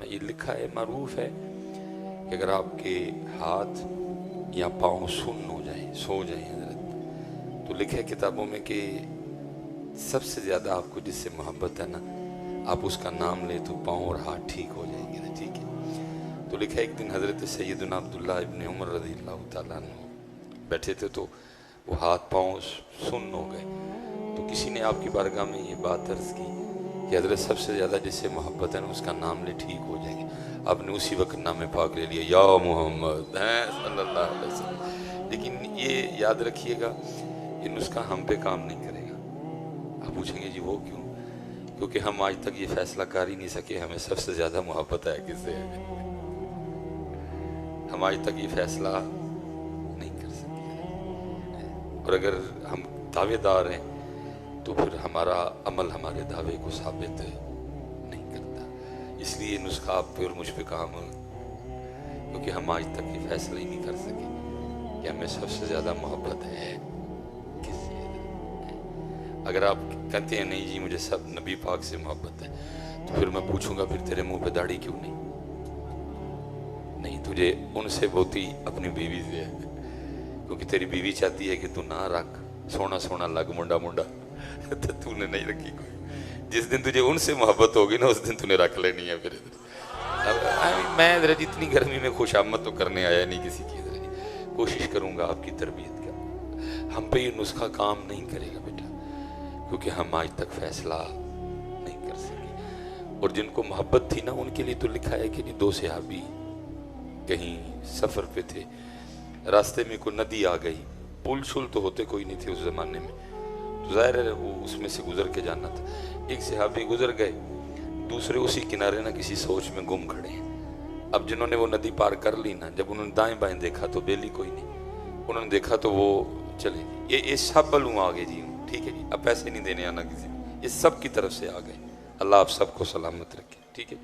ये लिखा है, मारूफ है कि अगर आपके हाथ या पाँव सुन्न हो जाए, सो जाए हजरत, तो लिखा है किताबों में कि सबसे ज़्यादा आपको जिससे मोहब्बत है ना, आप उसका नाम ले तो पाँव और हाथ ठीक हो जाएंगे ना। ठीक है। तो लिखा है एक दिन हज़रत सैयदना अब्दुल्लाह इब्न उमर रज़ियल्लाहु ताला अन्हु बैठे थे, तो वो हाथ पाँव सुन्न हो गए। तो किसी ने आपकी बारगाह में ये बात अर्ज़ की कि हज़रत सबसे ज़्यादा जिससे मोहब्बत है ना, उसका नाम ले ठीक हो जाएंगे। आपने उसी वक्त नाम पाक ले लिया, या मोहम्मद सल्लल्लाहु अलैहि वसल्लम। लेकिन ये याद रखिएगा, ये नुस्खा हम पे काम नहीं करेगा। आप पूछेंगे जी वो क्यों? क्योंकि हम आज तक ये फैसला कर ही नहीं सके हमें सबसे ज़्यादा मोहब्बत है किससे है। हम आज तक ये फैसला नहीं कर सके, और अगर हम दावेदार हैं तो फिर हमारा अमल हमारे दावे को साबित नहीं करता। इसलिए नुस्खा आप पे और मुझ पे काम, क्योंकि हम आज तक ये फैसला ही नहीं कर सके कि हमें सबसे ज़्यादा मोहब्बत है किससे। अगर आप कहते हैं नहीं जी मुझे सब नबी पाक से मोहब्बत है, तो फिर मैं पूछूंगा फिर तेरे मुंह पे दाढ़ी क्यों नहीं? नहीं, तुझे उनसे होती अपनी बीवी से है, क्योंकि तेरी बीवी चाहती है कि तू ना रख, सोना सोना लग मुंडा मुंडा, तो तूने नहीं रखी कोई। जिस दिन तुझे उनसे मोहब्बत होगी ना, उस दिन तूने रख लेनी है। फिर मैं इधर जितनी गर्मी में खुशामद तो करने आया नहीं किसी की, इधर कोशिश करूंगा आपकी तरबियत का। हम पे ये नुस्खा काम नहीं करेगा बेटा, क्योंकि हम आज तक फैसला नहीं कर सके। और जिनको मोहब्बत थी ना, उनके लिए तो लिखा है कि नहीं, दो सहाबी कहीं सफ़र पे थे, रास्ते में कोई नदी आ गई, पुल शुल तो होते कोई नहीं थे उस ज़माने में, तो ज़ाहिर है वो उसमें से गुज़र के जाना था। एक सहाबी गुज़र गए, दूसरे उसी किनारे ना किसी सोच में गुम खड़े हैं। अब जिन्होंने वो नदी पार कर ली ना, जब उन्होंने दाएं बाएं देखा तो बेली कोई नहीं, उन्होंने देखा तो वो चले गए। ये सब बलूँ आ गए जी, ठीक है जी, अब पैसे नहीं देने आना किसी को, ये सब की तरफ से आ गए। अल्लाह आप सबको सलामत रखे, ठीक है।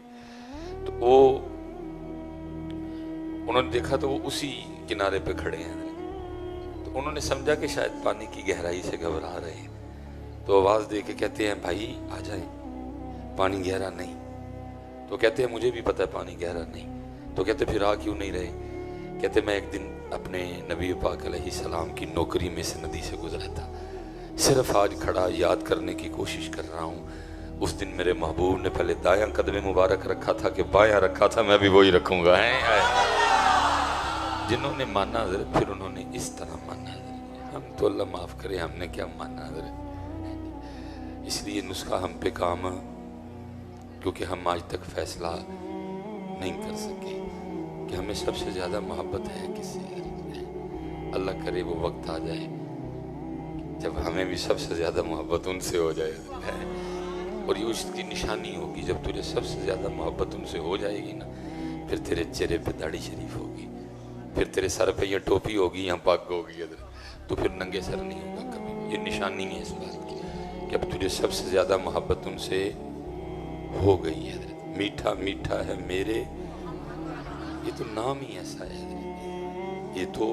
तो वो उन्होंने देखा तो वो उसी किनारे पे खड़े हैं, तो उन्होंने समझा कि शायद पानी की गहराई से घबरा रहे हैं, तो आवाज़ दे के कहते हैं भाई आ जाए, पानी गहरा नहीं। तो कहते हैं मुझे भी पता है पानी गहरा नहीं। तो कहते फिर आ क्यों नहीं रहे? कहते मैं एक दिन अपने नबी पाक अलैहिस्सलाम की नौकरी में से नदी से गुजरा था, सिर्फ आज खड़ा याद करने की कोशिश कर रहा हूँ। उस दिन मेरे महबूब ने पहले दायां कदम मुबारक रखा था कि बायां रखा था, मैं भी वही रखूँगा। जिन्होंने माना हज़रत, फिर उन्होंने इस तरह माना हज़रत। हम तो अल्लाह माफ़ करे, हमने क्या माना हज़रत। इसलिए नुस्खा हम पे काम, क्योंकि हम आज तक फैसला नहीं कर सके कि हमें सबसे ज़्यादा मोहब्बत है किससे। अल्लाह करे वो वक्त आ जाए जब हमें भी सबसे ज़्यादा मोहब्बत उनसे हो जाए, और ये उसकी निशानी होगी। जब तुझे सबसे ज़्यादा मोहब्बत उनसे हो जाएगी ना, फिर तेरे चेहरे पे दाढ़ी शरीफ होगी, फिर तेरे सर पे ये टोपी होगी, यहाँ पग होगी इधर, तो फिर नंगे सर नहीं होगा कभी। ये निशानी है इस बात की कि अब तुझे सबसे ज़्यादा मोहब्बत उनसे हो गई है। मीठा मीठा है मेरे, ये तो नाम ही ऐसा है, ये तो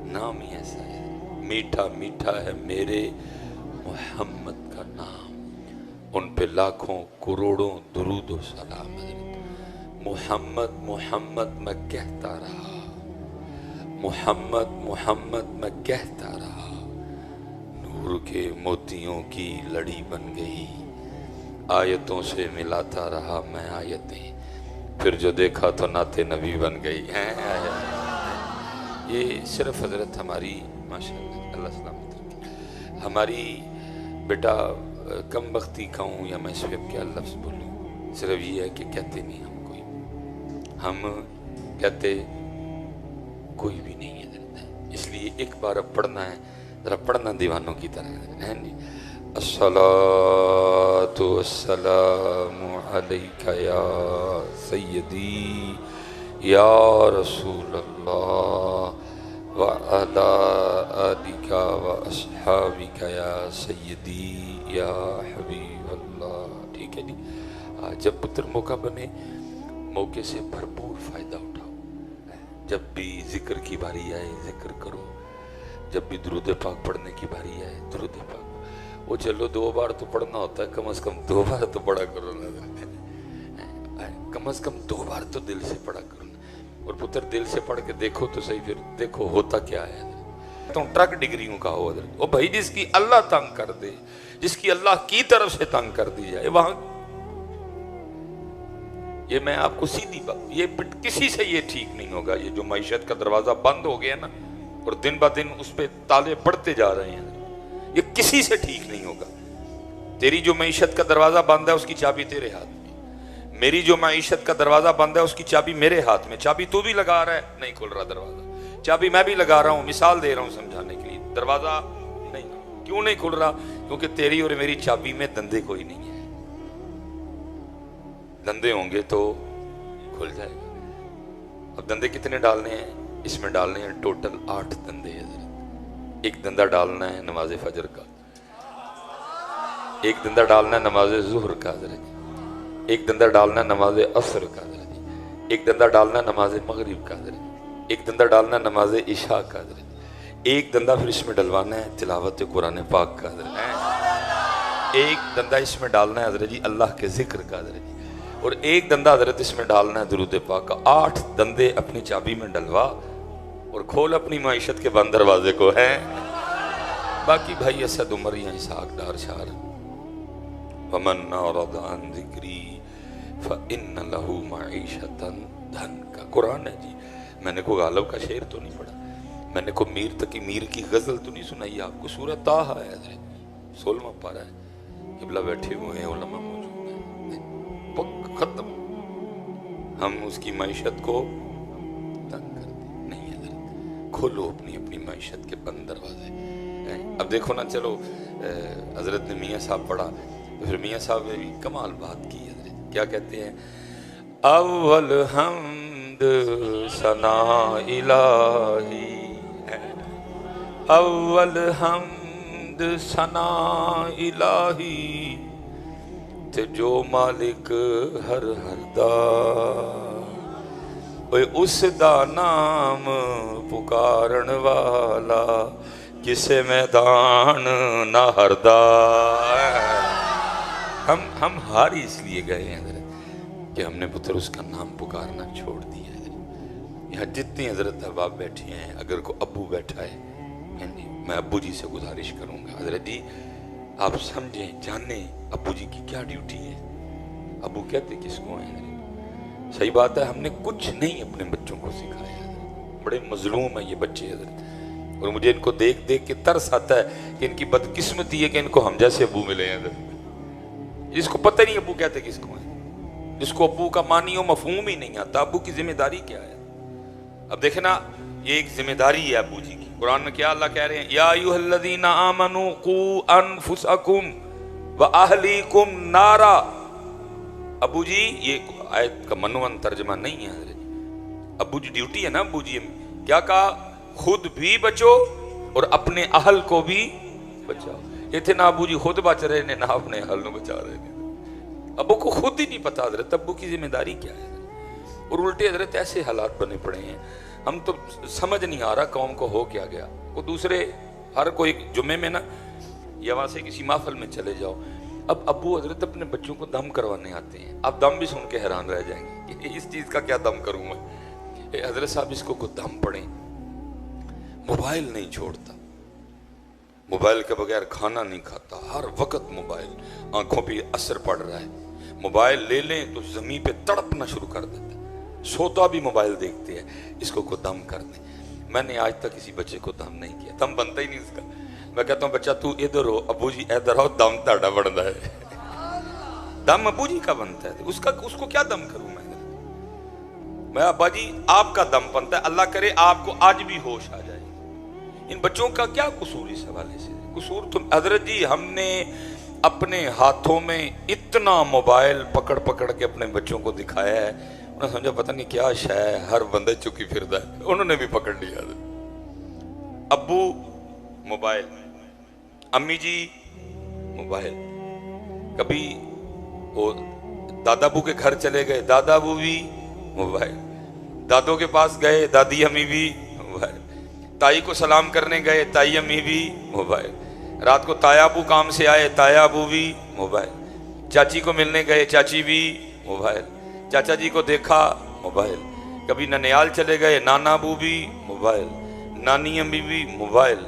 नाम ही ऐसा है। मीठा मीठा है मेरे मोहम्मद का नाम, उन पे लाखों करोड़ों दुरूद व सलाम। मोहम्मद मोहम्मद मैं कहता रहा, मोहम्मद मोहम्मद मैं कहता रहा, नूर के मोतियों की लड़ी बन गई, आयतों से मिलाता रहा मैं आयतें, फिर जो देखा तो नाते नबी बन गई हैं। ये सिर्फ हजरत हमारी माशाअल्लाह अल्लाह सलामत रखे, हमारी बेटा कम बख्ती कहूँ या मैं इस पर क्या लफ्ज़ बोलूँ, सिर्फ ये है कि कहते नहीं हम कोई, हम कहते कोई भी नहीं है। इसलिए एक बार अब पढ़ना है, ज़रा पढ़ना दीवानों की तरह है नहीं। अस्सलातु वस्सलामु अलैका या सय्यदी या रसूल अल्लाह व अला आलिका व अस्हाबिका या सय्यदी या हबीब अल्लाह। ठीक है जी। जब पुत्र मौका बने, मौके से भरपूर फ़ायदा उठाओ। जब भी जिक्र की बारी आए जिक्र करो, जब भी दुरूद पाक पढ़ने की बारी आए दुरूद पाक, वो चलो 2 बार तो पढ़ना होता है, कम से कम 2 बार तो पढ़ा करो ना। कम अज कम 2 बार तो दिल से पढ़ा करो। और पुत्र दिल से पढ़ के देखो तो सही, फिर देखो होता क्या है। तो ट्रक डिग्रियों का हो ओ भाई, जिसकी अल्लाह तंग कर दे, जिसकी अल्लाह की तरफ से तंग कर दी जाए, वहां ये मैं आपको सीधी बात, ये किसी से ये ठीक नहीं होगा। ये जो मईशत का दरवाजा बंद हो गया ना, और दिन ब दिन उस पे ताले पड़ते जा रहे हैं, ये किसी से ठीक नहीं होगा। तेरी जो मईशत का दरवाजा बंद है उसकी चाबी तेरे हाथ में, मेरी जो मईशत का दरवाजा बंद है उसकी चाबी मेरे हाथ में। चाबी तू भी लगा रहा है, नहीं खुल रहा दरवाजा, चाबी मैं भी लगा रहा हूं, मिसाल दे रहा हूं समझाने के लिए, दरवाजा नहीं। क्यों नहीं खुल रहा? क्योंकि तेरी और मेरी चाबी में धंधे कोई नहीं है। धंधे होंगे तो खुल जाएगा। अब धंधे कितने डालने हैं? इसमें डालने हैं टोटल 8 धंधे हैं। एक धंधा डालना है नमाज फजर का, एक धंधा डालना है नमाज जुहर का, एक धंधा डालना है नमाज असर का, एक धंधा डालना है नमाज मगरिब का, एक धंधा डालना है नमाज इशा का, एक धंधा फिर इसमें डलवाना है तिलावत कुरान पाक का, एक धंधा इसमें डालना है हजरत जी अल्लाह के जिक्र का, और एक धंधा हजरत इसमें डालना है दुरूद पाक का। 8 धंधे अपनी चाबी में डलवा और खोल अपनी माइशत के बंद दरवाजे को है। बाकी भाई असद उमर या इसहाक डार शार वमन औरदान जिक्री फ़इन्न लहू माईशतन धनका। कुरान है जी। मैंने को गालिब का शेर तो नहीं पढ़ा, मैंने को मीर तकी मीर की गजल तो नहीं सुनाई आपको। सूरत ताहा है 16वां पारा है, किबला बैठे हुए हैं, उलमा मौजूद है, खत्म। हम उसकी माइशत को तंग कर दे नहीं है। खोलो अपनी अपनी माइशत के बंद दरवाजे। अब देखो ना, चलो हजरत ने मियाँ साहब पढ़ा, फिर मियाँ साहब ने भी कमाल बात की है। क्या कहते हैं? अव्वल हम्द सना इलाही, अव्वल हम्द सना इलाही, ते जो मालिक हर हरदा, ओए उस दा नाम पुकारन वाला, किसे मैदान ना हरदा। हम हार इसलिए गए हैं कि हमने पुत्र उसका नाम पुकारना छोड़ दिया है। यहाँ जितनी हजरत अहबाब बैठे हैं, अगर को अब्बू बैठा है, मैं अब्बू जी से गुजारिश करूंगा, हजरत जी आप समझें, जाने अब्बू जी की क्या ड्यूटी है। अब्बू कहते किसको हैं? सही बात है, हमने कुछ नहीं अपने बच्चों को सिखाया। बड़े मजलूम है ये बच्चे हजरत, और मुझे इनको देख देख के तरस आता है कि इनकी बदकिस्मती है कि इनको हम जैसे अब्बू मिले हैं हजरत, जिसको पता नहीं अब्बू कहते किसको है, जिसको अब्बू का मानी हो मफहूम ही नहीं आता। अब्बू की जिम्मेदारी क्या है? अब देखे ना, ये एक जिम्मेदारी है अब्बू जी की। कुरान में क्या अल्लाह कह रहे हैं? या अय्युहल्लज़ीना आमनू कू अनफुसकुम व अहलीकुम नारा। अब्बू जी, ये आयत का मनवन तर्जमा नहीं है। अब्बू जी ड्यूटी है ना, अब्बू जी क्या कहा? खुद भी बचो और अपने अहल को भी बचाओ। इतने ना अब्बू जी खुद बच रहे ने, ना अपने अहल को बचा रहे ने। अब्बू को खुद ही नहीं पता हजरत अब्बू की जिम्मेदारी क्या है, और उल्टे हजरत ऐसे हालात बने पड़े हैं। हम तो समझ नहीं आ रहा कौम को हो क्या गया। वो दूसरे हर कोई जुम्मे में ना, या वहां से किसी महफिल में चले जाओ, अब अब्बू हजरत अपने बच्चों को दम करवाने आते हैं। आप दम भी सुन के हैरान रह जाएंगे कि इस चीज का क्या दम करूं मैं। हजरत साहब इसको को दम पड़े, मोबाइल नहीं छोड़ता, मोबाइल के बगैर खाना नहीं खाता, हर वक्त मोबाइल, आंखों पे असर पड़ रहा है। मोबाइल ले लें तो जमीन पे तड़पना शुरू कर देता है, सोता भी मोबाइल देखते हैं। इसको को दम कर दे। मैंने आज तक किसी बच्चे को दम नहीं किया, दम बनता ही नहीं उसका। मैं कहता हूँ बच्चा तू इधर हो, अब्बू जी इधर हो, दम ताड़ा बनता है। दम अब्बू जी का बनता है, उसको क्या दम करूं मैं अब्बा जी आपका दम बनता है। अल्लाह करे आपको आज भी होश आ जाए। इन बच्चों का क्या कसूर इस हवाले से? कसूर तो हजरत जी हमने अपने हाथों में इतना मोबाइल पकड़ पकड़ के अपने बच्चों को दिखाया है, उन्होंने समझा पता नहीं क्या शाय हर बंदे चुकी फिरदा है, उन्होंने भी पकड़ लिया। अब्बू मोबाइल, अम्मी जी मोबाइल, कभी वो दादा अबू के घर चले गए, दादा अबू भी मोबाइल, दादों के पास गए, दादी अम्मी भी मोबाइल, ताई को सलाम करने गए, ताई अम्मी भी मोबाइल, रात को ताया अबू काम से आए, ताया अबू भी मोबाइल, चाची को मिलने गए, चाची भी मोबाइल, चाचा जी को देखा मोबाइल, कभी ननियाल चले गए नाना अबू भी मोबाइल, नानी अम्मी भी मोबाइल,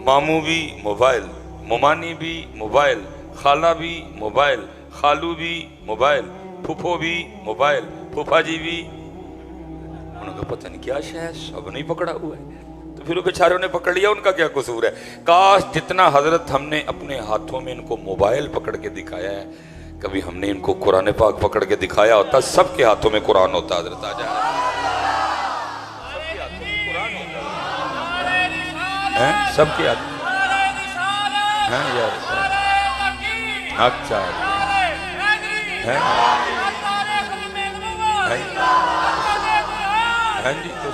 मामू भी मोबाइल, मोमानी भी मोबाइल, खाला भी मोबाइल, खालू भी मोबाइल, फूफो भी मोबाइल, फूफा जी भी। उन्होंने पता नहीं क्या शायद सब नहीं पकड़ा हुआ है। तो फिर वो बेचारों ने पकड़ लिया, उनका क्या कसूर है। काश जितना हजरत हमने अपने हाथों में इनको मोबाइल पकड़ के दिखाया है, कभी हमने इनको कुरान पाक पकड़ के दिखाया होता, सबके हाथों में कुरान होता। हजरत आ जाए सबके हाथों में कुरान होता है, सबके हाथ हैं यार। अच्छा है हाँ जी, तो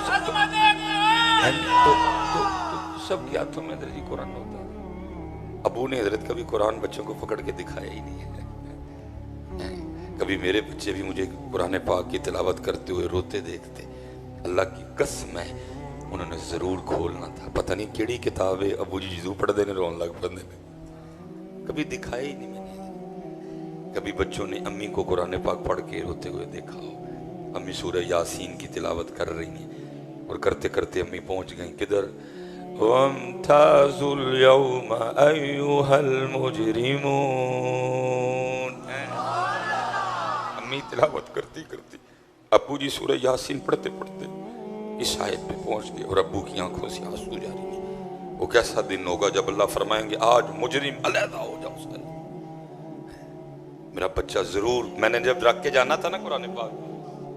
सबके हाथों में हजरत जी कुरान होता है। अबू ने हजरत कभी कुरान बच्चों को पकड़ के दिखाया ही नहीं है। कभी मेरे बच्चे भी मुझे कुरान पाक की तिलावत करते हुए रोते देखते, अल्लाह की कसम है उन्होंने जरूर खोलना था। पता नहीं केड़ी किताब है, अबू जी जू पढ़ते ने रोन लग पड़ते ने, कभी दिखाया ही नहीं मैंने। कभी बच्चों ने अम्मी को कुरान पाक पढ़ के रोते हुए देखा हो, अम्मी सूरह यासीन की तिलावत कर रही हैं और करते करते अम्मी पहुंच गई किधर, वम्ताजुल यौमा अय्युहल मुजरिमून। अम्मी तिलावत करती करती अब्बू जी सूरह यासीन पढ़ते पढ़ते इस आयत पे पहुंच गए और अब्बू की आंखों से आंसू जारी हैं। वो कैसा दिन होगा जब अल्लाह फरमाएंगे आज मुजरिम अलहदा हो जाओ। मेरा बच्चा जरूर, मैंने जब रख के जाना था ना कुरान पाक,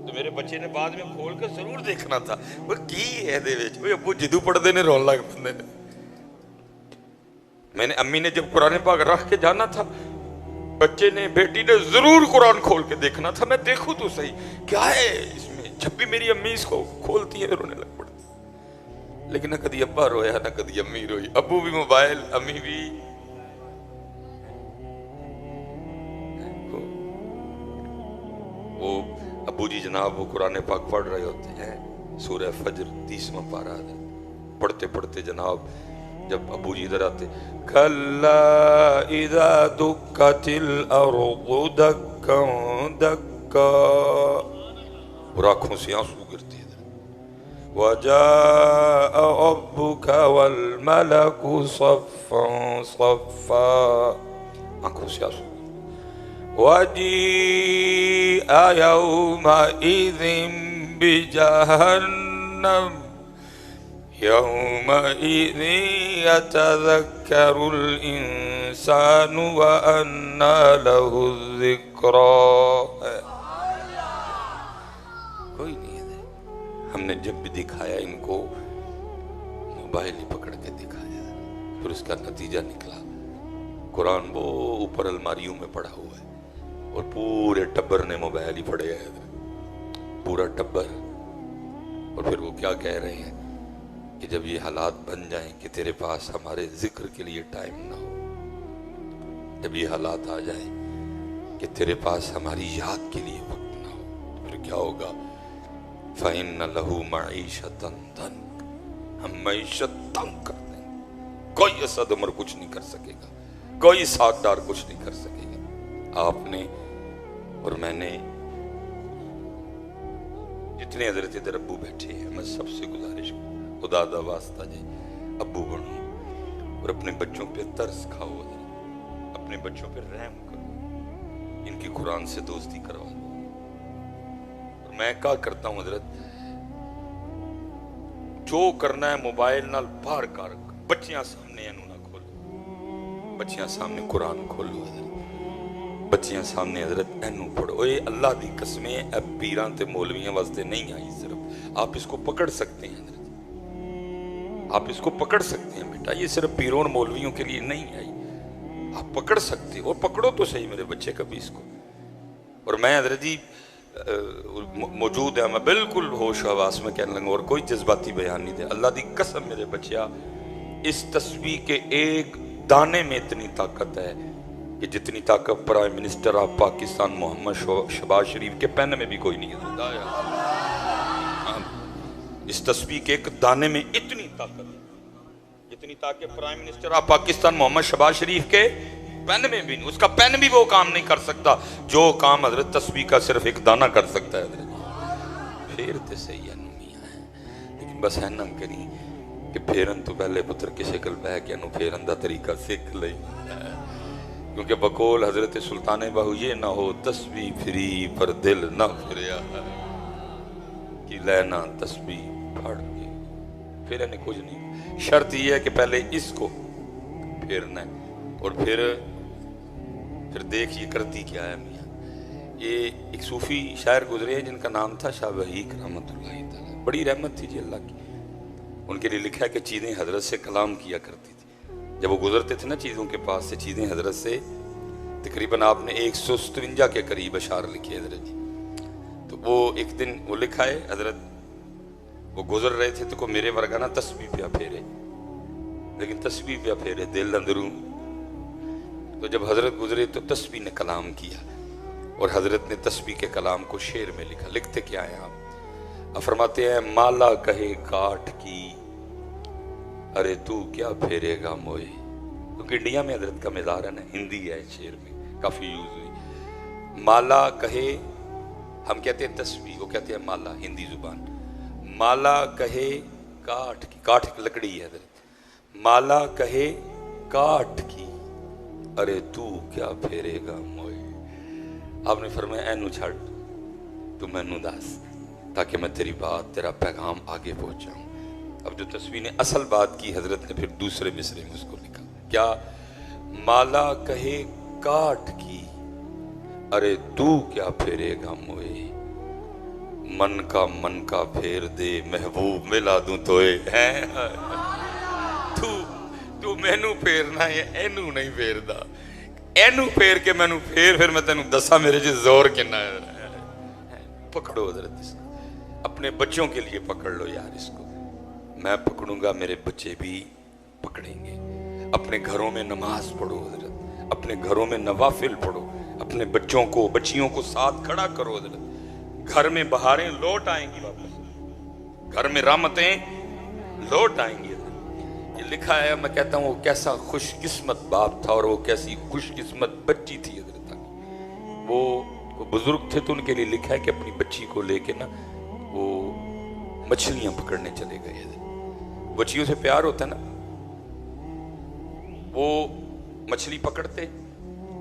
तो मेरे बच्चे ने बाद में खोल के जरूर देखना था वो की है दे विच। ओए अब्बू जिदू पढ़दे ने रोन लग पैंदे ने। मैंने अम्मी ने जब कुरान पाक रख के जाना था, बच्चे ने बेटी ने जरूर कुरान खोल के देखना था, मैं देखूं तो सही क्या है इसमें। जब भी मेरी अम्मी इसको खोलती है रोने लग पड़ती, लेकिन ना कभी अब्बा रोया ना कभी अम्मी रोई। अब्बू भी मोबाइल, अम्मी भी। वो अबू जी जनाब वो कुरान पाक पढ़ रहे होते हैं, सूरह फज्र 30वां पारा है, पढ़ते पढ़ते जनाब जब अबू जी इधर आते, कल्ला इज़ा दुक्कतिल अर्दु दक्कन दक्का, और आंखों से आंसू गिरते हैं। वजाअ रब्बुका वल मलकु सफ़्फ़न सफ़्फ़ा, आंखों से आंसू। वजीअ यौमइज़िन बिजहन्नम यौमइज़िन यतज़क्करुल इंसानु व अन्ना लहु ज़िक्रा। कोई नहीं है। हमने जब भी दिखाया इनको मोबाइल ही पकड़ के दिखाया, फिर उसका नतीजा निकला कुरान वो ऊपर अलमारियों में पड़ा हुआ है और पूरे टब्बर ने मोबाइल ही पड़े है, पूरा टब्बर। और फिर वो क्या कह रहे हैं कि जब ये हालात बन जाएं कि तेरे पास हमारे जिक्र के लिए टाइम ना हो, जब ये हालात आ जाएं कि तेरे पास हमारी याद के लिए वक्त ना हो, तो फिर क्या होगा। फ़इन्न लहू मईशतन दंक, हम मईशत तंग कर देंगे। कोई असद उमर कुछ नहीं कर सकेगा, कोई साथदार कुछ नहीं कर सकेगा। आपने और मैंने जितने हजरत इधर अब्बू बैठे हैं, मैं सबसे गुजारिश करूं खुदा दा वास्ता जी अब्बू बनो और अपने बच्चों पे तरस खाओ, अपने बच्चों पे रहम करो, इनकी कुरान से दोस्ती करवा दो। और मैं क्या करता हूं हजरत, जो करना है मोबाइल नाल बाहर कर, बच्चियां सामने इनू ना खोलो, बच्चियां सामने कुरान खोलो हजरत, बच्चियां सामने हजरत इनू पढ़ो। ओए अल्लाह दी कसमें अब पीरां ते मौलवियां वास्ते नहीं आई, सिर्फ आप इसको पकड़ सकते हैं हजरत, आप इसको पकड़ सकते हैं बेटा, ये सिर्फ पीरों और मौलवियों के लिए नहीं आई, आप पकड़ सकते हो। पकड़ो तो सही मेरे बच्चे कभी इसको। और मैं हजरत जी मौजूद है, मैं बिल्कुल होश हवास में कहने लगा और कोई जज्बाती बयान नहीं दे। अल्लाह दी कसम मेरे बच्चिया, इस तस्वीर के एक दाने में इतनी ताकत है कि जितनी ताकत prime minister of Pakistan Mohammad Shahbaz Sharif के पेन में भी कोई नहीं है। इस तस्वीर के एक दाने में इतनी ताकत है, जितनी ताकत prime minister of Pakistan Mohammad Shahbaz Sharif के पेन में भी नहीं, उसका पेन भी वो काम नहीं कर सकता जो काम हजरत तस्बीह का सिर्फ एक दाना कर सकता है हजरत। फिर तो सही है मियां है, लेकिन बस है ना करी कि फेरन तो पहले पुत्र की शक्ल बह के फेरन का तरीका सीख ले, क्योंकि बकोल हजरत सुल्तान बाहू ये ना हो तस्बीह फिरी पर दिल ना फिरिया कि लेना तस्बीह फाड़ के। फिर इन्हें कुछ नहीं, शर्त यह है कि पहले इसको फेरना है और फिर देखिए करती क्या है मियाँ। ये एक सूफी शायर गुजरे हैं जिनका नाम था शाह वहीक रहमतुल्लाह तआला, बड़ी रहमत थी जी अल्लाह की। उनके लिए लिखा है कि चीज़ें हजरत से कलाम किया करती थी। जब वो गुजरते थे ना चीज़ों के पास से, चीज़ें हजरत से तकरीबन आपने 157 के करीब अशार लिखे हजरत जी। तो वो एक दिन वो लिखा है हजरत वो गुजर रहे थे तो को मेरे वर्गा ना तस्बीह पे फेरे, लेकिन तस्बीह पे फेरे दिल अंदरूं। तो जब हजरत गुजरे तो तस्बीह ने कलाम किया और हजरत ने तस्बीह के कलाम को शेर में लिखा। लिखते क्या है आप फरमाते हैं माला कहे काट की अरे तू क्या फेरेगा मोए। क्योंकि इंडिया में हजरत का मिजाज है ना, हिंदी है शेर में काफी यूज हुई। माला कहे, हम कहते हैं तस्बीह, वो कहते हैं माला, हिंदी जुबान। माला कहे काट की, काठ की लकड़ी है हजरत। माला कहे काट की अरे तू क्या फेरेगा मोए। आपने फरमाया एनू छड़ तू मैनू दस ताकि मैं तेरी बात तेरा पैगाम आगे पहुंचाऊं। अब जो तस्वीर ने असल बात की हजरत ने फिर दूसरे मिसरे में उसको लिखा क्या, माला कहे काट की अरे तू क्या फेरेगा मोए। मन का फेर दे महबूब मिला दूं तोए। हैं तू मैनू फेरना है, एनू नहीं फेरदा। एनू फेर के मैनू फिर मैं तेनू दसा मेरे च जोर कितना है। पकड़ो हजरत इसको, अपने बच्चों के लिए पकड़ लो यार इसको। मैं पकड़ूंगा, मेरे बच्चे भी पकड़ेंगे। अपने घरों में नमाज पढ़ो हजरत, अपने घरों में नवाफिल पढ़ो, अपने बच्चों को बच्चियों को साथ खड़ा करो हजरत। घर में बहारें लौट आएंगी वापस, घर में रहमतें लौट आएंगी। ये लिखा है, मैं कहता हूँ वो कैसा खुशकिस्मत बाप था और वो कैसी खुशकिस्मत बच्ची थी हजरत। वो बुजुर्ग थे तो उनके लिए लिखा है कि अपनी बच्ची को लेके ना वो मछलियां पकड़ने चले गए। बच्चियों से प्यार होता है ना, वो मछली पकड़ते,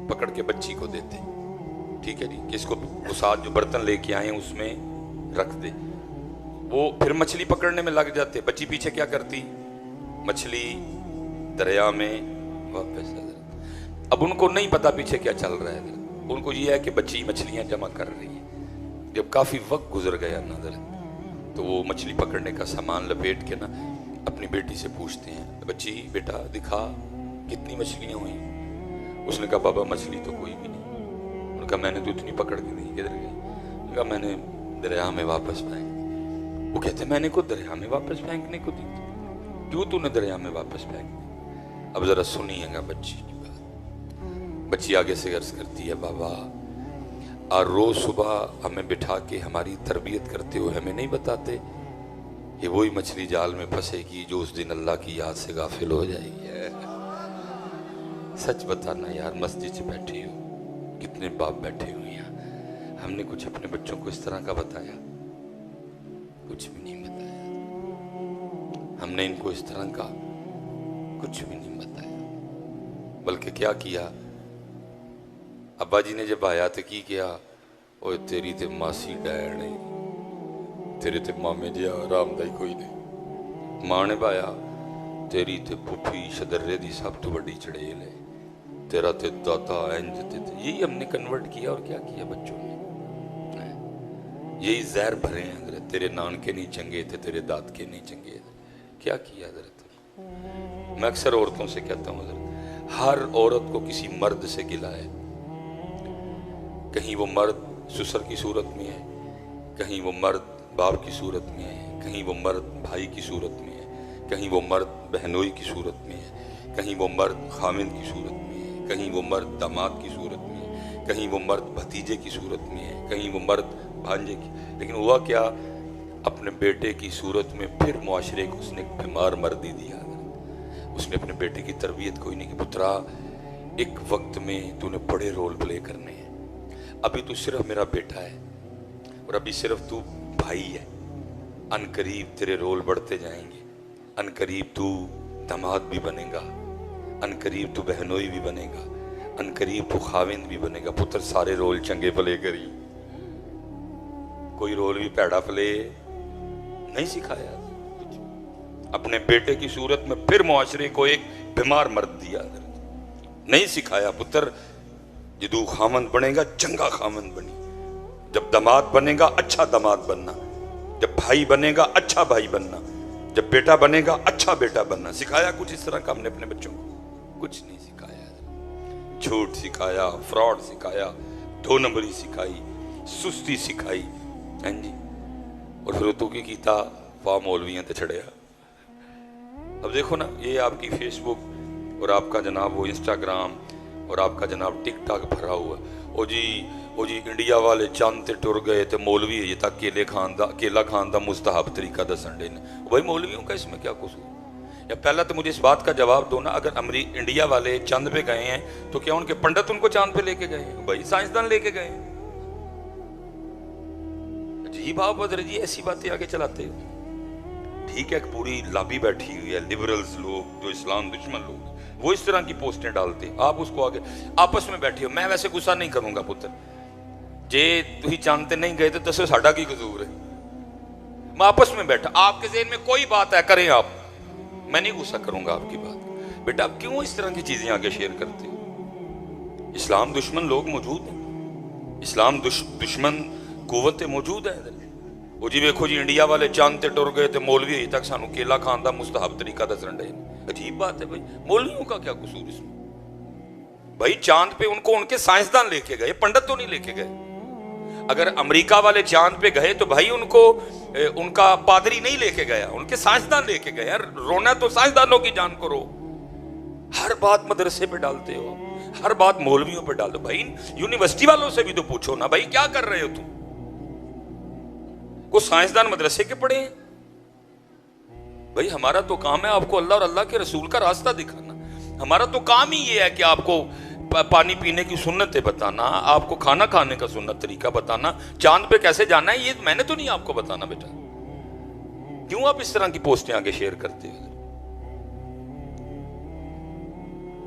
पकड़ के बच्ची को देते, ठीक है जी, कि इसको वो साथ जो बर्तन लेके आए उसमें रख दे। वो फिर मछली पकड़ने में लग जाते। बच्ची पीछे क्या करती, मछली दरिया में वापस। अब उनको नहीं पता पीछे क्या चल रहा है, उनको ये है कि बच्ची मछलियां जमा कर रही है। जब काफी वक्त गुजर गया नजर, तो वो मछली पकड़ने का सामान लपेट के ना अपनी बेटी से पूछते हैं, बच्ची बेटा दिखा कितनी मछलियां हुई। उसने कहा बाबा मछली तो कोई भी नहीं। उन्होंने कहा मैंने तो इतनी पकड़ के नहीं, किधर गई? कहा मैंने दरिया में वापस फेंक। वो कहते मैंने को दरिया में वापस फेंकने को दी, क्यों तूने दरिया में वापस फेंक दी? अब जरा सुनिएगा बच्ची की बात। बच्ची आगे से अर्ज करती है, बाबा और रोज सुबह हमें बिठा के हमारी तरबियत करते हो, हमें नहीं बताते ये वही मछली जाल में फंसेगी जो उस दिन अल्लाह की याद से गाफिल हो जाएगी। सच बताना यार, मस्जिद से बैठे हो, कितने बाप बैठे हुए हैं, हमने कुछ अपने बच्चों को इस तरह का बताया? कुछ भी नहीं बताया। हमने इनको इस तरह का कुछ भी नहीं बताया। बल्कि क्या किया, अब्बा जी ने जब आया तो की किया, ओए तेरी ते मासी डैड है, तेरे ते मामे जी आरामदाई कोई नहीं। मां ने पाया तेरी ते फुफी शदर्रे दी सब तो बड़ी चड़ेल है, तेरा ते दादा इंज ते। यही हमने कन्वर्ट किया और क्या किया बच्चों ने, यही जहर भरे हैं हजरत। तेरे नानके नहीं चंगे थे, तेरे दाद के नहीं चंगे थे, क्या किया हजरत। मैं अक्सर औरतों से कहता हूँ हजरत, हर औरत को किसी मर्द से गिला है। कहीं वो मर्द ससुर की सूरत में है, कहीं वो मर्द बाप की सूरत में है, कहीं वो मर्द भाई की सूरत में है, कहीं वो मर्द बहनोई की सूरत में है, कहीं वो मर्द खामिन की सूरत में है, कहीं वो मर्द दामाद की सूरत में है, कहीं वो मर्द भतीजे की सूरत में है, कहीं वो मर्द भांजे की। लेकिन हुआ क्या, अपने बेटे की सूरत में फिर मुआशरे को उसने बीमार मर्दी दिया। उसने अपने बेटे की तरबियत कोई नहीं कि पुत्रा एक वक्त में तूने बड़े रोल प्ले करने हैं। अभी तू सिर्फ मेरा बेटा है और अभी सिर्फ तू भाई है। अनकरीब तेरे रोल बढ़ते जाएंगे, अनकरीब तू दामाद भी बनेगा, अनकरीब तू बहनोई भी बनेगा, अनकरीब तू खाविंद भी बनेगा। पुत्र सारे रोल चंगे प्ले करी, कोई रोल भी पैड़ा प्ले नहीं सिखाया। अपने बेटे की सूरत में फिर मुआशरे को एक बीमार मर्द दिया, नहीं सिखाया पुत्र जदू खामंद बनेगा चंगा खामंद बनी, जब दामाद बनेगा अच्छा दामाद बनना, जब भाई बनेगा अच्छा भाई बनना, जब बेटा बनेगा अच्छा बेटा बनना। सिखाया कुछ इस तरह का हमने अपने बच्चों को? कुछ नहीं सिखाया। झूठ सिखाया, फ्रॉड सिखाया, दो नंबरी सिखाई, सुस्ती सिखाई, हाँ जी। और फिर तू की कीता वाह मौलवियां ते छड़िया। अब देखो ना, ये आपकी फेसबुक और आपका जनाब वो इंस्टाग्राम और आपका जनाब टिकटॉक भरा हुआ। ओ जी इंडिया वाले चंद ते टुर गए तो मौलवी ये तक केला खान दा मुस्तहब तरीका दसन दे ने। भाई मौलवियों का इसमें क्या कसूर? या पहला तो मुझे इस बात का जवाब दो ना, अगर इंडिया वाले चंद पे गए हैं तो क्या उनके पंडित उनको चांद पे लेके गए हैं? भाई साइंसदान लेके गए हैं। अजीब आप बदर जी ऐसी बातें आगे चलाते हो। ठीक है, पूरी लॉबी बैठी हुई है, लिबरल्स लोग जो इस्लाम दुश्मन लोग, वो इस तरह की पोस्टें डालते हैं, आप उसको आगे आपस में बैठे हो। मैं वैसे गुस्सा नहीं करूंगा पुत्र, जे तुम जानते नहीं गए तो दसो साडा की कसूर है। मैं आपस में बैठा, आपके ज़हन में कोई बात है करें आप, मैं नहीं गुस्सा करूंगा आपकी बात। बेटा आप क्यों इस तरह की चीजें आगे शेयर करते हो? इस्लाम दुश्मन लोग मौजूद हैं, इस्लाम दुश्मन कुव्वतें मौजूद है। वो जी देखो जी इंडिया वाले चांद ते टुर गए तो मौलवी अभी तक सानू केला खान का मुस्तहब तरीका दसन डे। अजीब बात है भाई, मौलवियों का क्या कसूर इसमें? भाई चांद पे उनको उनके साइंसदान लेके गए, पंडित तो नहीं लेके गए। अगर अमेरिका वाले चांद पे गए तो भाई उनको उनका पादरी नहीं लेके गया, उनके साइंसदान लेके गए। यार रोना तो साइंसदानों की जान को रो। हर बात मदरसे पे डालते हो, हर बात मौलवियों पे डाल दो। भाई यूनिवर्सिटी वालों से भी तो पूछो ना, भाई क्या कर रहे हो तुम? को साइंसदान मदरसे के पढ़े हैं? भाई हमारा तो काम है आपको अल्लाह और अल्लाह के रसूल का रास्ता दिखाना। हमारा तो काम ही ये है कि आपको पानी पीने की सुन्नतें बताना, आपको खाना खाने का सुन्नत तरीका बताना, चांद पे कैसे जाना है ये मैंने तो नहीं आपको बताना। बेटा क्यों आप इस तरह की पोस्टें आगे शेयर करते हो?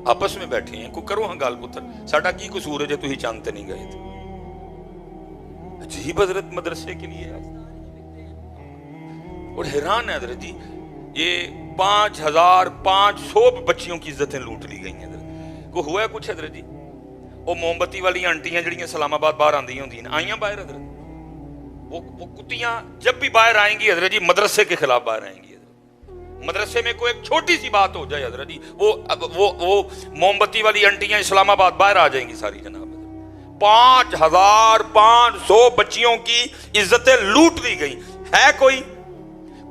आपस में बैठे हैं, को करो हाँ गाल पुत्र, साडा की कसूर है जो तुम चांद ते नहीं गए थे? अजीब हजरत मदरसे के लिए। और हैरान है हजरत जी, ये 5500 बच्चियों की इज्जतें लूट ली गई हैं। को हुआ कुछ हजरत जी? वो मोमबत्ती वाली आंटियां जड़ियां इस्लामाबाद बाहर आंदी होंदी आईयां बाहर हजरत, वो कुत्तियां जब भी बाहर आएंगी हजरत जी मदरसे के खिलाफ बाहर आएंगी। मदरसे में कोई एक छोटी सी बात हो जाए हजरत जी, वो मोमबत्ती वाली आंटियां इस्लामाबाद बाहर आ जाएंगी सारी जनाब। 5500 बच्चियों की इज्जतें लूट ली गई है।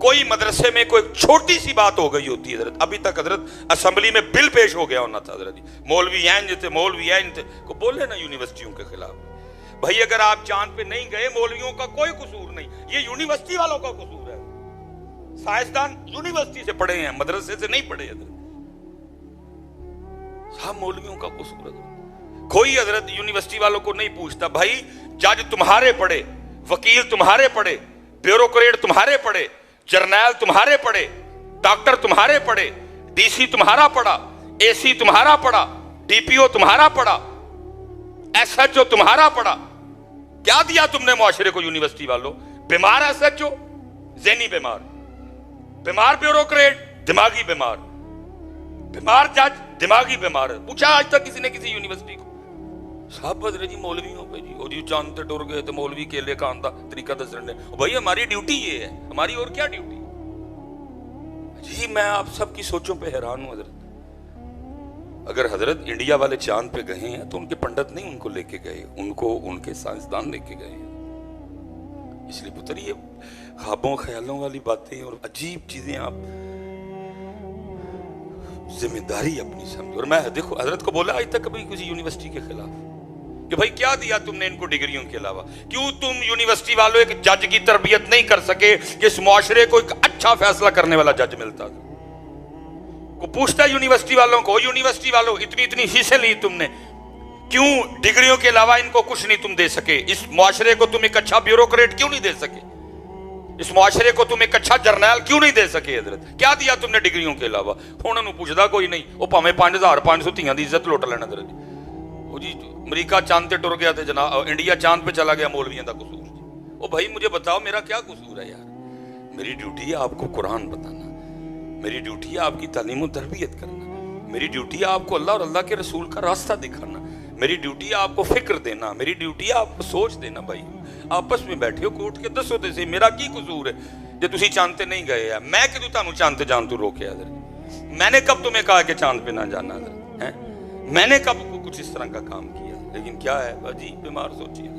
कोई मदरसे में कोई छोटी सी बात हो गई होती है हजरत, अभी तक हजरत असेंबली में बिल पेश हो गया होना था हजरत जी, मौलवी ऐन थे को बोले ना यूनिवर्सिटियों के खिलाफ। भाई अगर आप चांद पे नहीं गए मौलवियों का कोई कसूर नहीं, ये यूनिवर्सिटी वालों का कसूर है। साइंसदान यूनिवर्सिटी से पढ़े हैं, मदरसे से नहीं पढ़े हजरत, सब मौलवियों का कसूर है। कोई हजरत यूनिवर्सिटी वालों को नहीं पूछता भाई जज तुम्हारे पढ़े, वकील तुम्हारे पढ़े, ब्यूरोक्रेट तुम्हारे पढ़े, जर्नैल तुम्हारे पढ़े, डॉक्टर तुम्हारे पढ़े, डीसी तुम्हारा पढ़ा, एसी तुम्हारा पढ़ा, डीपीओ तुम्हारा पढ़ा, एसएचओ तुम्हारा पढ़ा। क्या दिया तुमने मुआशरे को यूनिवर्सिटी वालों? बीमार एसएचओ, ज़हनी बीमार, बीमार ब्यूरोक्रेट, दिमागी बीमार, बीमार जज, दिमागी बीमार। पूछा आज तक किसी ने किसी यूनिवर्सिटी को? सब बदले जी मौलवियों पे जी, और जी चांद ते टुर गए तो मौलवी केले खान का तरीका दस रहे। भाई हमारी ड्यूटी ये है, हमारी और क्या ड्यूटी जी? मैं आप सबकी सोचों पे हैरान हूं हजरत। अगर हजरत इंडिया वाले चांद पे गए हैं तो उनके पंडित नहीं उनको लेके गए, उनको उनके साइंसदान लेके गए हैं। इसलिए पुत्र ये ख्वाबों ख्यालों वाली बातें और अजीब चीजें आप जिम्मेदारी अपनी समझो। और मैं देखो हजरत को बोला आज तक कभी किसी यूनिवर्सिटी के खिलाफ कि भाई क्या दिया तुमने इनको डिग्रियों के अलावा? क्यों तुम यूनिवर्सिटी वालों एक जज की तरबियत नहीं कर सके कि इस मुआशरे को एक अच्छा फैसला करने वाला जज मिलता? को पूछता है यूनिवर्सिटी वालों को, यूनिवर्सिटी वालों इतनी इतनी फीसें ली तुमने, क्यों डिग्रियों के अलावा इनको कुछ नहीं तुम दे सके? इस मुआशरे को तुम एक अच्छा ब्यूरोक्रेट क्यों नहीं दे सके? इस मुआशरे को तुम एक अच्छा जर्नैल क्यों नहीं दे सके? हजरत क्या दिया तुमने डिग्रियों के अलावा? उन्होंने पूछता कोई नहीं, वो भावें 5500 ਧੀਆਂ ਦੀ इज्जत लुट लेना हजरत जी। वो जी अमरीका चांद पे टुर गया थे जनाब, इंडिया चांद पे चला गया, मौलवियों का कसूर जी। ओ भाई मुझे बताओ मेरा क्या कसूर है यार? मेरी ड्यूटी है आपको कुरान बताना, मेरी ड्यूटी है आपकी तालीम और तरबियत करना, मेरी ड्यूटी है आपको अल्लाह और अल्लाह के रसूल का रास्ता दिखाना, मेरी ड्यूटी है आपको फिक्र देना, मेरी ड्यूटी है आपको सोच देना। भाई आपस में बैठे हो कोट के दसो ते सी मेरा की कसूर है जे तुसी चांद पे नहीं गए? मैं कि तुहानू चांद पे जान तू रोके? मैंने कब तुम्हें कहा कि चांद पे ना जाना है? मैंने कब कुछ इस तरह का काम किया? लेकिन क्या है अजीब बीमार सोची है।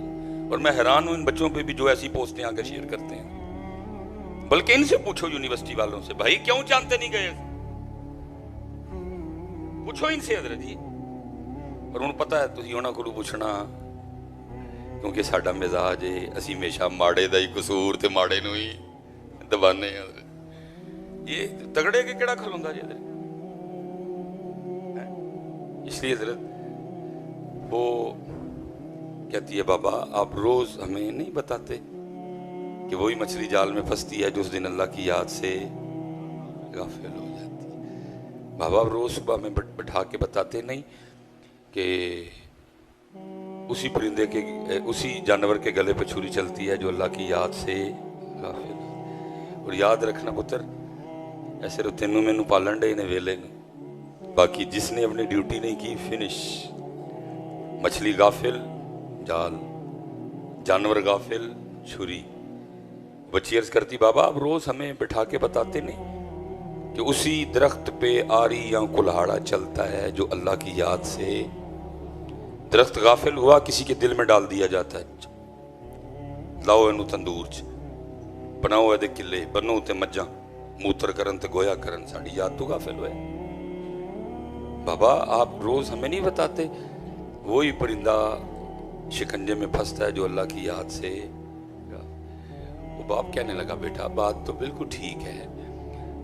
और मैं हैरान हूं इन बच्चों पे भी जो ऐसी पोस्टें आके शेयर करते हैं। बल्कि इनसे पूछो यूनिवर्सिटी वालों से, भाई क्यों जानते नहीं गए? पूछो इनसे हजरत जी। और उन्हें पता है तुसी उन्हां कोलों पुछना, क्योंकि साडा मिजाज है असीं हमेशा माड़े दा ही कसूर ते माड़े नूं ही दबाने हैं। ये तगड़े के केड़ा खलोंदा जी? इसलिए हजरत वो कहती है बाबा आप रोज हमें नहीं बताते कि वही मछली जाल में फंसती है जो उस दिन अल्लाह की याद से गाफिल हो जाती है। बाबा आप रोज सुबह में बैठा के बताते नहीं कि उसी परिंदे के उसी जानवर के गले पे छुरी चलती है जो अल्लाह की याद से गाफिल है। और याद रखना पुत्र, ऐसे तेनू मैनू पालन डे ने वेले ने, बाकी जिसने अपनी ड्यूटी नहीं की फिनिश। मछली गाफिल जाल, जानवर गाफिल छुरी। बच्ची अर्ज करती बाबा आप रोज हमें बिठा के बताते नहीं कि उसी दरख्त पे आरी या कुल्हाड़ा चलता है जो अल्लाह की याद से। दरख्त गाफिल हुआ किसी के दिल में डाल दिया जाता है, लाओ इनू तंदूर च बनाओ एदे किले बनो ते मज्जां मूत्र करन ते गोया करन, साड़ी याद तो गाफिल होए। बाबा आप रोज हमें नहीं बताते वही परिंदा शिकंजे में फंसता है जो अल्लाह की याद से। वो बाप कहने लगा बेटा बात तो बिल्कुल ठीक है,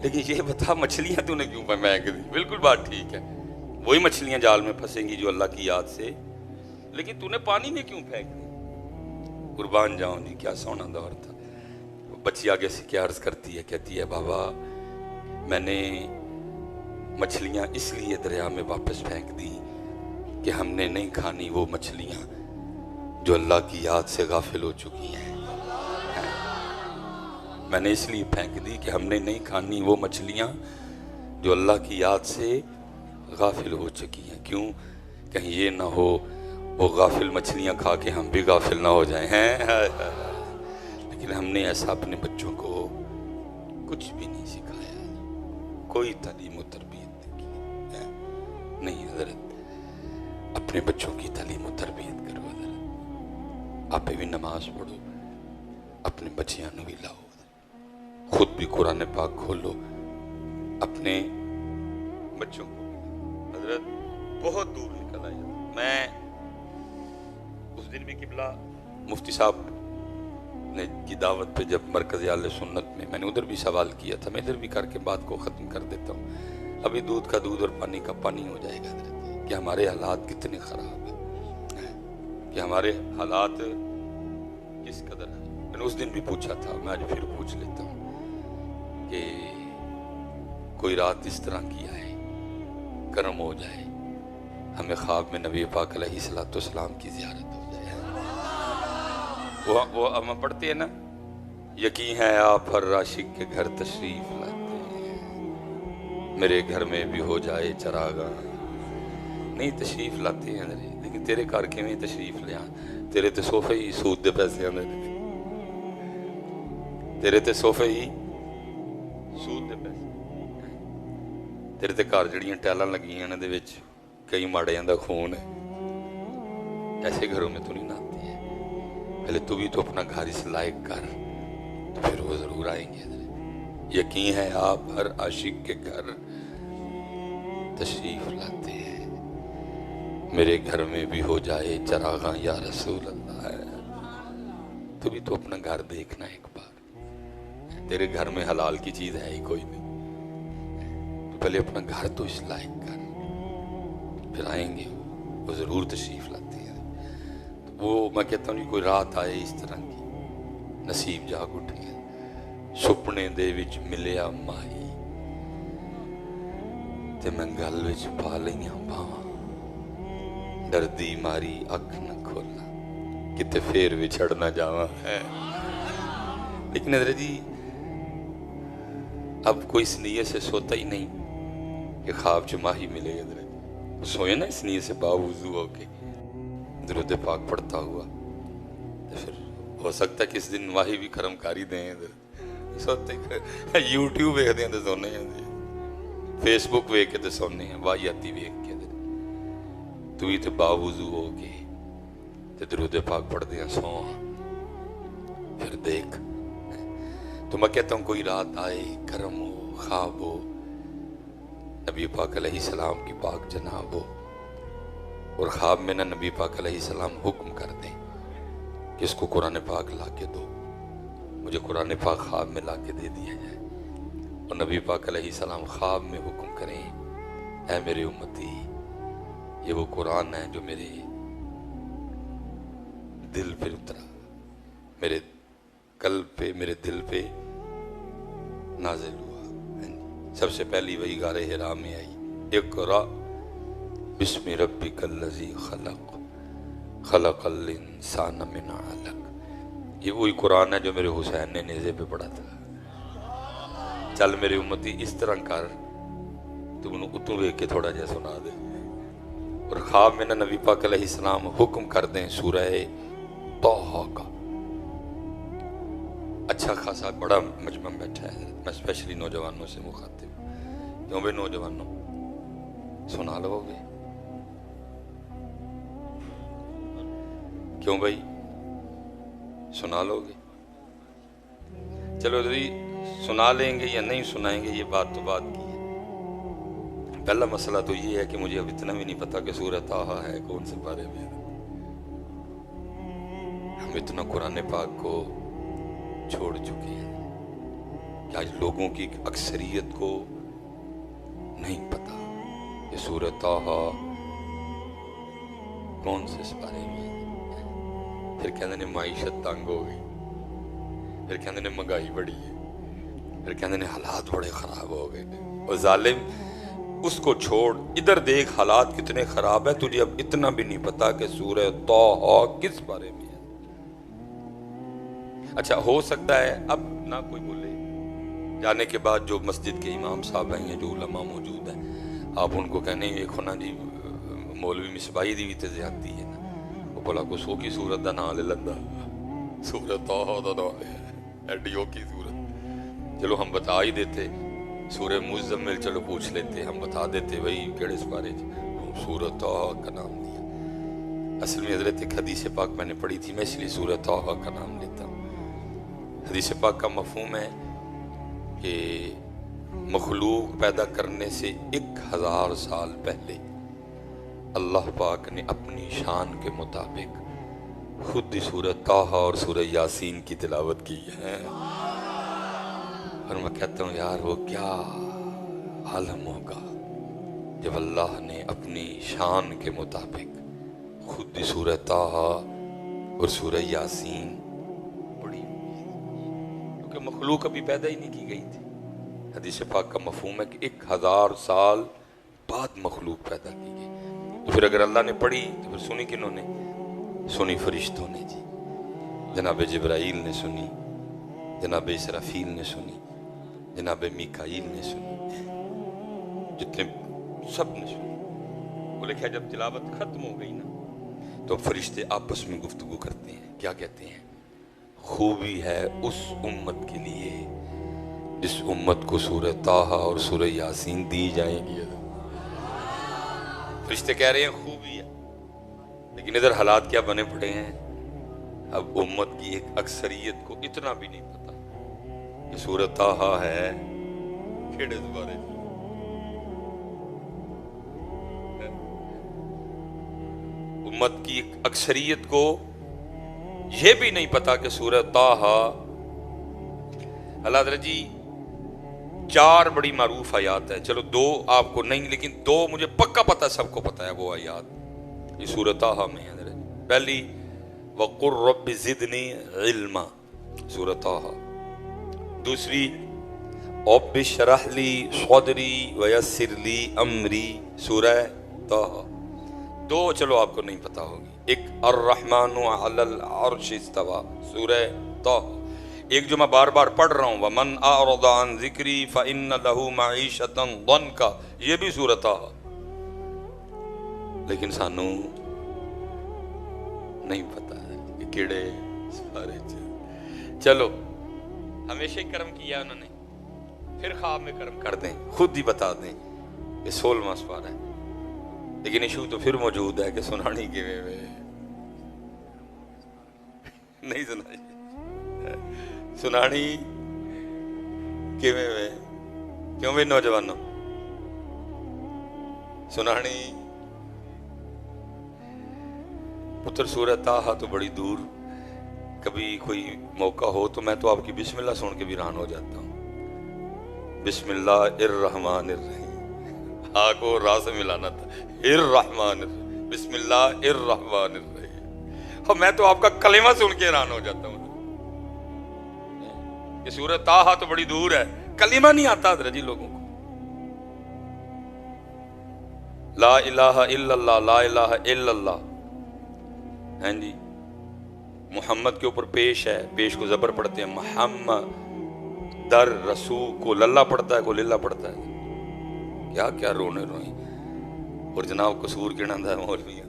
लेकिन ये बता मछलियां तूने क्यों फेंक दी? बिल्कुल बात ठीक है, वही मछलियां जाल में फंसेंगी जो अल्लाह की याद से, लेकिन तूने पानी में क्यों फेंक दी? कुर्बान जाऊं जी, क्या सोना दौर था। बच्ची आगे से क्या अर्ज करती है, कहती है बाबा मैंने मछलियां इसलिए दरिया में वापस फेंक दी कि हमने नहीं खानी वो मछलियां जो अल्लाह की याद से गाफिल हो चुकी हैं। मैंने इसलिए फेंक दी कि हमने नहीं खानी वो मछलियां जो अल्लाह की याद से गाफिल हो चुकी हैं। क्यों? कहीं ये ना हो वो गाफिल मछलियां खा के हम भी गाफिल ना हो जाएं हैं। लेकिन हमने ऐसा अपने बच्चों को कुछ भी नहीं सिखाया, कोई तालीम और तरबियत नहीं। हजरत अपने बच्चों की तालीम और तरबियत करो। हजरत आप भी नमाज पढ़ो, अपने बच्चियां भी लाओ, खुद भी कुरान पाक खोलो, अपने बच्चों को। हजरत बहुत दूर निकल आया। मैं उस दिन भी किबला मुफ्ती साहब ने की दावत पे जब मरकज़ आले सुन्नत में, मैंने उधर भी सवाल किया था, मैं इधर भी करके बात को ख़त्म कर देता हूँ। अभी दूध का दूध और पानी का पानी हो जाएगा हजरत, कि हमारे हालात कितने ख़राब हैं, कि हमारे हालात किस कदर है। मैंने उस दिन भी पूछा था, मैं आज फिर पूछ लेता हूँ कि कोई रात इस तरह की आए, करम हो जाए, हमें ख्वाब में नबी पाक अलैहिस्सलाम की ज़ियारत हो जाए। वो हम पढ़ते हैं ना, यकीन है आप हर आशिक के घर तशरीफ लाते हैं, मेरे घर में भी हो जाए चरागा। नहीं तशरीफ लाते हैं लेकिन तेरे घर किवें तशरीफ लिया? तेरे ते सोफे ही सूद दे पैसे आंदे ने, तेरे ते सोफे ही सूद दे पैसे, तेरे ते घर जड़ियां टैलां लगियां ने दे विच कई माड़ियां दा खून है। ऐसे घरों में तू नहीं नाती है, पहले तू भी तो अपना घर इस लायक कर, तो फिर वो जरूर आएंगे। यकीन है आप हर आशिक के घर तशरीफ लाते हैं, मेरे घर में भी हो जाए चरागा या रसूल अल्लाह। तू भी तो अपना घर देखना एक बार, तेरे घर में हलाल की चीज है ही कोई नहीं, तू پہلے اپنا گھر تو اصلاح کر، پھر آئیں گے وہ ضرور تشریف لاتے ہیں۔ تو وہ میں کہتا ہوں کوئی رات آئے اس طرح کی، نصیب جاگ اٹھے، سپنے دے وچ ملیا ماہی تے میں گل وچ پا لئیاں باواں، دردی ماری اکھ نہ کھولا کتے پھر وچھڑ نہ جاواں ہے۔ لیکن حضرت جی اب کوئی اس نیت سے سوتا ہی نہیں کہ خواب چ ماہی ملے گا، حضرت سوئے نا اس نیت سے باوضو ہو کے درود پاک پڑھتا ہوا، تو پھر ہو سکتا ہے کہ اس دن ماہی بھی کرم کاری دیں، سوتے یوٹیوب ویکھدے ہیں تے سونے ہیں، فیس بک ویکھ کے تے سونے ہیں، واہیاتی ویکھ کے تو ہی تے باوضو ہو کے تے درود پاک پڑھ دیا سو، پھر دیکھ۔ تو میں کہتا ہوں کوئی رات آئے، کرم ہو، خواب ہو، نبی پاک علیہ السلام کی پاک جناب ہو، اور خواب میں نہ نبی پاک علیہ السلام حکم کر دیں کہ اس کو قرآن پاک لا کے دو، مجھے قرآن پاک خواب میں لا کے دے دیا جائے، اور نبی پاک علیہ السلام خواب میں حکم کریں اے میرے امتی یہ وہ قرآن ہے جو میرے دل پہ اترا، میرے قلب پہ، میرے دل پہ نازل ہوا۔ سب سے پہلی وہی غار حرا میں آئی، اقرا بسم ربک الذی خلق خلق الانسان من علق، یہ وہی قرآن ہے جو میرے حسین نے نیزے پہ پڑھا تھا۔ چل میرے امتی اس طرح کر، تم انہوں اتوں ویکھ کے تھوڑا جہا سنا دے، اور خواب میں نہ نبی پاک علیہ السلام حکم کر دیں سورہ طٰہٰ کا۔ اچھا خاصا بڑا مجمع بیٹھا ہے، میں اسپیشلی نوجوانوں سے مخاطب ہوں، کیوں بھائی نوجوانوں سنا لو گے؟ کیوں بھائی سنا لو گے؟ چلو جی سنا لیں گے یا نہیں سنائیں گے یہ بات تو بات کی ہے۔ پہلا مسئلہ تو یہ ہے کہ مجھے اب اتنا بھی نہیں پتا کہ سورہ طٰہٰ ہے کون سے پارے میں۔ ہم اتنا قرآن پاک کو چھوڑ چکے ہیں کہ آج لوگوں کی اکثریت کو نہیں پتا کہ سورہ طٰہٰ کون سے سپارے میں ہے۔ پھر کہتے ہیں معیشت تنگ ہو گئی، پھر کہتے ہیں مہنگائی بڑی ہے، پھر کہتے ہیں حالات بڑے خراب ہو گئے، اور ظالم اس کو چھوڑ ادھر دیکھ حالات کتنے خراب ہیں، تجھے اب اتنا بھی نہیں پتا کہ سورہ طٰہٰ کس بارے میں ہے۔ اچھا ہو سکتا ہے اب نہ کوئی بولے، جانے کے بعد جو مسجد کے امام صاحب ہیں جو علماء موجود ہیں، آپ ان کو کہنے دیکھو نا جی مولوی مصباحی دی بھی تے زیادتی ہے نا، وہ بولا کو سو کی سورت دا نام لے لندا، سورت طٰہٰ دا نام لے ایڈیو کی سورت، چلو ہم بتا ہی دیتے، سورہ مزمل چلو پوچھ لیتے، ہم بتا دیتے بھئی کیڑے سپارے سورت طٰہٰ کا نام دیا۔ اصل میں حضرت ایک حدیث پاک میں نے پڑھی تھی، میں اس لیے سورہ طٰہٰ کا نام لیتا ہوں۔ حدیث پاک کا مفہوم ہے کہ مخلوق پیدا کرنے سے 1000 سال پہلے اللہ پاک نے اپنی شان کے مطابق خود ہی سورہ طٰہٰ اور سورہ یاسین کی تلاوت کی ہے، اور میں کہتا ہوں یار وہ کیا عالم ہوگا جب اللہ نے اپنی شان کے مطابق خود ہی سورہ طٰہٰ اور سورہ یاسین پڑھی، کیونکہ مخلوق ابھی پیدا ہی نہیں کی گئی تھی۔ حدیث پاک کا مفہوم ہے کہ 1000 سال بعد مخلوق پیدا کی گئی، تو پھر اگر اللہ نے پڑھی تو پھر سنی کنہوں نے؟ سنی فرشتوں نے جی، جناب جبرائیل نے سنی، جناب اسرافیل نے سنی، جناب میکائیل نے سنی، جتنے سب نے سنی۔ بولے کہ جب تلاوت ختم ہو گئی نا تو فرشتے آپس میں گفتگو کرتے ہیں، کیا کہتے ہیں؟ خوبی ہے اس امت کے لیے جس امت کو سورہ طٰہٰ اور سورہ یاسین دی جائیں گی۔ فرشتے کہہ رہے ہیں خوبی ہے، لیکن ادھر حالات کیا بنے پڑے ہیں؟ اب امت کی ایک اکثریت کو اتنا بھی نہیں پتا کہ سورہ طٰہٰ ہے کھیڑے دوبارے۔ امت کی ایک اکثریت کو یہ بھی نہیں پتا کہ سورہ طٰہٰ، اللہ تعالیٰ جی 4 بڑی معروف آیات ہیں، چلو 2 آپ کو نہیں، لیکن 2 مجھے پکا پتہ، سب کو پتہ ہے وہ آیات، یہ سورۃ طٰہٰ میں ہے۔ پہلی وَقُلْ رَبِّ زِدْنِی عِلْمًا، سورۃ طٰہٰ۔ دوسری رَبِّ اشْرَحْ لِی صَدْرِی وَیَسِّرْ لِی أَمْرِی، سورہ طٰہٰ۔ 2 چلو آپ کو نہیں پتہ ہوگی، ایک الرحمن علی العرش استویٰ، سورہ طٰہٰ۔ ایک جو میں بار بار پڑھ رہا ہوں وَمَنْ أَعْرَضَ عَنْ ذِکْرِی فَإِنَّ لَهُ مَعِیشَةً ضَنْکًا، یہ بھی سورۃ طٰہٰ۔ لیکن سانوں نہیں پتہ ہے کہ کیڑے سارے چلو ہمیشہ ہی کرم کیا انہوں نے، پھر خواب میں کرم کر دیں، خود ہی بتا دیں کہ 16واں سپارہ ہے، لیکن ایشو تو پھر موجود ہے کہ سنانی کیویں میں نہیں سنائی، سنانی کیویں میں، کیوں بھی نوجوانوں سنانی پتر سورۃ طٰہٰ تو بڑی دور، کبھی کوئی موقع ہو تو میں تو آپ کی بسم اللہ سن کے بھی ران ہو جاتا ہوں۔ بسم اللہ الرحمن الرحیم، ہاں کو راہ سے ملانا تھا، الرحمن الرحیم، بسم اللہ الرحمن الرحیم، اور میں تو آپ کا کلمہ سن کے ران ہو جاتا ہوں کہ سورۃ طٰہٰ تو بڑی دور ہے، کلمہ نہیں آتا حضرت جی لوگوں کو۔ لا الہ الا اللہ، لا الہ الا اللہ، ہیں جی محمد کے اوپر پیش ہے، پیش کو زبر پڑھتے ہیں، محمد در رسول کو للہ پڑھتا ہے، کو للہ پڑھتا ہے، کیا کیا رونے روئیں۔ اور جناب قصور کنندہ ہے مولوی،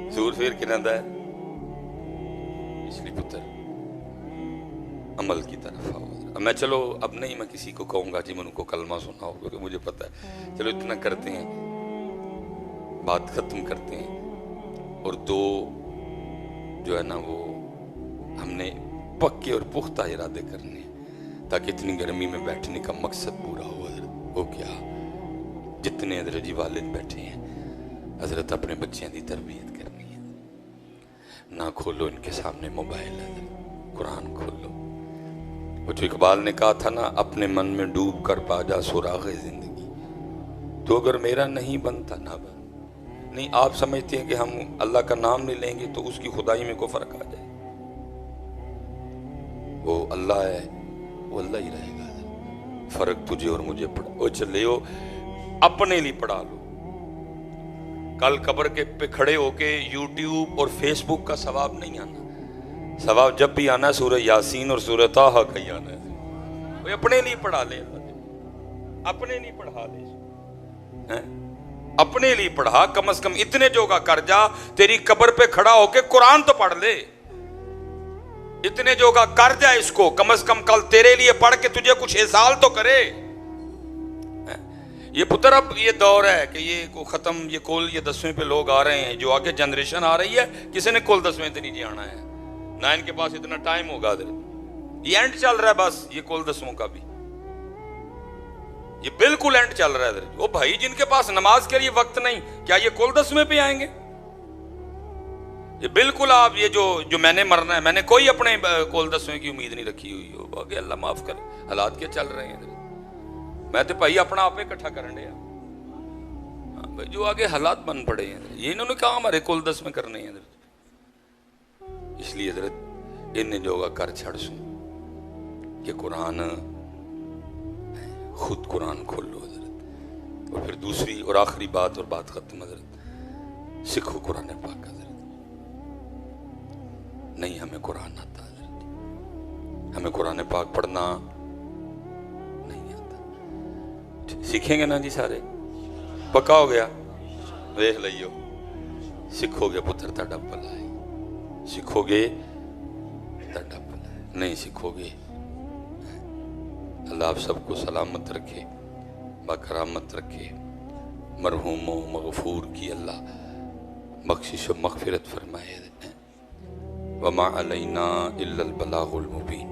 قصور پھر کنندہ ہے، اس لیے پتر عمل کی طرف آؤ۔ اب میں چلو اب نہیں میں کسی کو کہوں گا جی من کو کلمہ سناؤ، کیونکہ مجھے پتہ ہے، چلو اتنا کرتے ہیں، بات ختم کرتے ہیں، اور 2 جو ہے نا وہ ہم نے پکے اور پختہ ارادے کرنے ہیں تاکہ اتنی گرمی میں بیٹھنے کا مقصد پورا ہو۔ حضرت وہ کیا، جتنے حضرت جی والد بیٹھے ہیں، حضرت اپنے بچیاں دی تربیت کرنی ہے، نہ کھولو ان کے سامنے موبائل، حضرت قرآن کھولو۔ وہ جو اقبال نے کہا تھا نا، اپنے من میں ڈوب کر پا جا سراغ زندگی، تو اگر میرا نہیں بنتا نہ بن، نہیں آپ سمجھتے ہیں کہ ہم اللہ کا نام نہیں لیں گے تو اس کی خدائی میں کوئی فرق آ جائے، وہ اللہ ہے، وہ اللہ ہی رہے گا، فرق تجھے اور مجھے پڑا، وہ چلے ہو اپنے لیے پڑھا لو، کل قبر کے پہ کھڑے ہو کے یوٹیوب اور فیس بک کا ثواب نہیں آنا، ثواب جب بھی آنا ہے سورہ یاسین اور سورہ طٰہٰ کا ہی آنا ہے، وہ اپنے لیے پڑھا لے، اپنے لیے پڑھا لے، اپنے لیے پڑھا، کم از کم اتنے جوگا کر جا، تیری قبر پہ کھڑا ہو کے قرآن تو پڑھ لے، اتنے جوگا کر جا اس کو، کم از کم کل تیرے لیے پڑھ کے تجھے کچھ احسال تو کرے۔ یہ پتر اب یہ دور ہے کہ یہ کو ختم، یہ کل یہ 10ویں پہ لوگ آ رہے ہیں، جو آگے جنریشن آ رہی ہے، کسی نے کل 10ویں تے نہیں آنا ہے، نہ ان کے پاس اتنا ٹائم ہوگا، یہ اینڈ چل رہا ہے بس، یہ کل 10ویں کا بھی یہ بالکل اینڈ چل رہا ہے۔ وہ بھائی جن کے پاس نماز کے لیے وقت نہیں، کیا یہ کل 10ویں پہ آئیں گے؟ یہ بالکل آپ یہ جو میں نے مرنا ہے، میں نے کوئی اپنے کل 10ویں کی امید نہیں رکھی ہوئی ہو، باقی اللہ معاف کرے، حالات کیا چل رہے ہیں، میں تو بھائی اپنا آپ اکٹھا کرنے ہیں، بھائی جو آگے حالات بن پڑے ہیں، یہ انہوں نے کہا ہمارے کل 10 میں کرنے ہیں، اس لیے حضرت انہیں جوگا کر چھڑ سوں کہ قرآن، خود قرآن کھول لو حضرت، اور پھر دوسری اور آخری بات اور بات ختم حضرت، سکھو قرآن پاک حضرت، نہیں ہمیں قرآن آتا حضرت، ہمیں قرآن پاک پڑھنا نہیں آتا، سیکھیں گے نا جی سارے، پکا ہو گیا، ویکھ لئیو، سکھو گے پتر تاڑا بھلا ہے، سکھو گے تاڑا بھلا ہے، نہیں سکھو گے، اللہ آپ سب کو سلامت رکھے، باکرامت رکھے، مرحوم و مغفور کی اللہ بخشش و مغفرت فرمائے، وما علینا الا البلاغ المبین۔